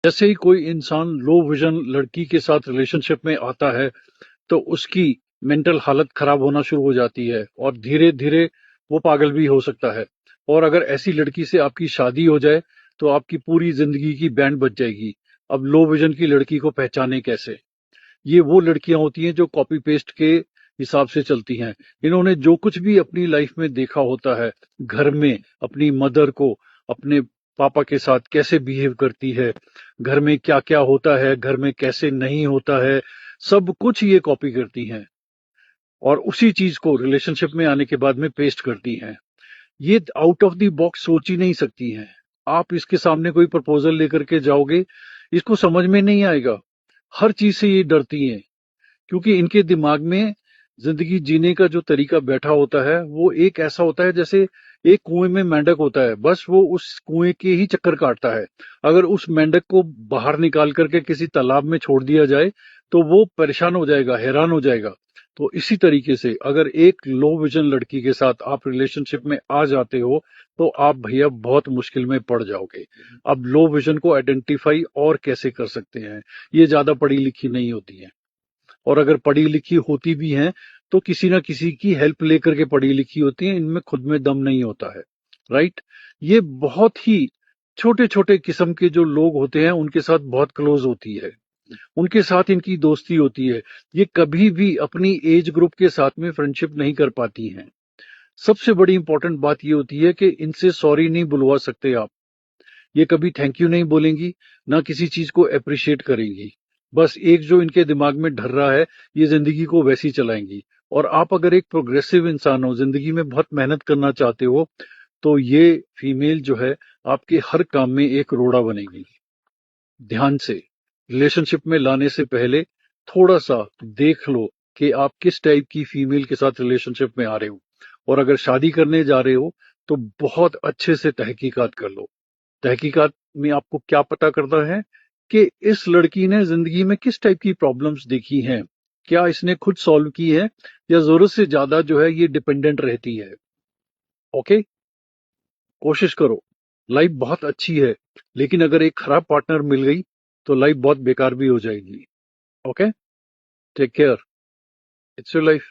जैसे ही कोई इंसान लो विजन लड़की के साथ रिलेशनशिप में आता है तो उसकी मेंटल हालत खराब होना शुरू हो जाती है और धीरे धीरे वो पागल भी हो सकता है। और अगर ऐसी लड़की से आपकी शादी हो जाए तो आपकी पूरी जिंदगी की बैंड बज जाएगी। अब लो विजन की लड़की को पहचाने कैसे? ये वो लड़कियां होती हैं जो कॉपी पेस्ट के हिसाब से चलती हैं। इन्होंने जो कुछ भी अपनी लाइफ में देखा होता है, घर में अपनी मदर को अपने पापा के साथ कैसे बिहेव करती है, घर में क्या क्या होता है, घर में कैसे नहीं होता है, सब कुछ ये कॉपी करती हैं और उसी चीज को रिलेशनशिप में आने के बाद में पेस्ट करती हैं। ये आउट ऑफ द बॉक्स सोच ही नहीं सकती हैं। आप इसके सामने कोई प्रपोजल लेकर के जाओगे, इसको समझ में नहीं आएगा। हर चीज से ये डरती हैं क्योंकि इनके दिमाग में जिंदगी जीने का जो तरीका बैठा होता है वो एक ऐसा होता है जैसे एक कुएं में मेंढक होता है, बस वो उस कुएं के ही चक्कर काटता है। अगर उस मेंढक को बाहर निकाल करके किसी तालाब में छोड़ दिया जाए तो वो परेशान हो जाएगा, हैरान हो जाएगा। तो इसी तरीके से अगर एक लो विजन लड़की के साथ आप रिलेशनशिप में आ जाते हो तो आप भैया बहुत मुश्किल में पड़ जाओगे। अब लो विजन को आइडेंटिफाई और कैसे कर सकते हैं? ये ज्यादा पढ़ी लिखी नहीं होती है, और अगर पढ़ी लिखी होती भी हैं तो किसी ना किसी की हेल्प लेकर के पढ़ी लिखी होती हैं, इनमें खुद में दम नहीं होता है। राइट? ये बहुत ही छोटे छोटे किस्म के जो लोग होते हैं उनके साथ बहुत क्लोज होती है, उनके साथ इनकी दोस्ती होती है। ये कभी भी अपनी एज ग्रुप के साथ में फ्रेंडशिप नहीं कर पाती हैं। सबसे बड़ी इंपॉर्टेंट बात ये होती है कि इनसे सॉरी नहीं बुलवा सकते आप। ये कभी थैंक यू नहीं बोलेंगी, ना किसी चीज को अप्रिशिएट करेंगी। बस एक जो इनके दिमाग में डर रहा है, ये जिंदगी को वैसी चलाएंगी। और आप अगर एक प्रोग्रेसिव इंसान हो, जिंदगी में बहुत मेहनत करना चाहते हो, तो ये फीमेल जो है आपके हर काम में एक रोड़ा बनेगी। ध्यान से रिलेशनशिप में लाने से पहले थोड़ा सा देख लो कि आप किस टाइप की फीमेल के साथ रिलेशनशिप में आ रहे हो। और अगर शादी करने जा रहे हो तो बहुत अच्छे से तहकीकात कर लो। तहकीकात में आपको क्या पता करना है कि इस लड़की ने जिंदगी में किस टाइप की प्रॉब्लम्स देखी हैं, क्या इसने खुद सॉल्व की है या जरूरत से ज्यादा जो है ये डिपेंडेंट रहती है। ओके? कोशिश करो। लाइफ बहुत अच्छी है, लेकिन अगर एक खराब पार्टनर मिल गई तो लाइफ बहुत बेकार भी हो जाएगी। Okay? Take care. It's your life.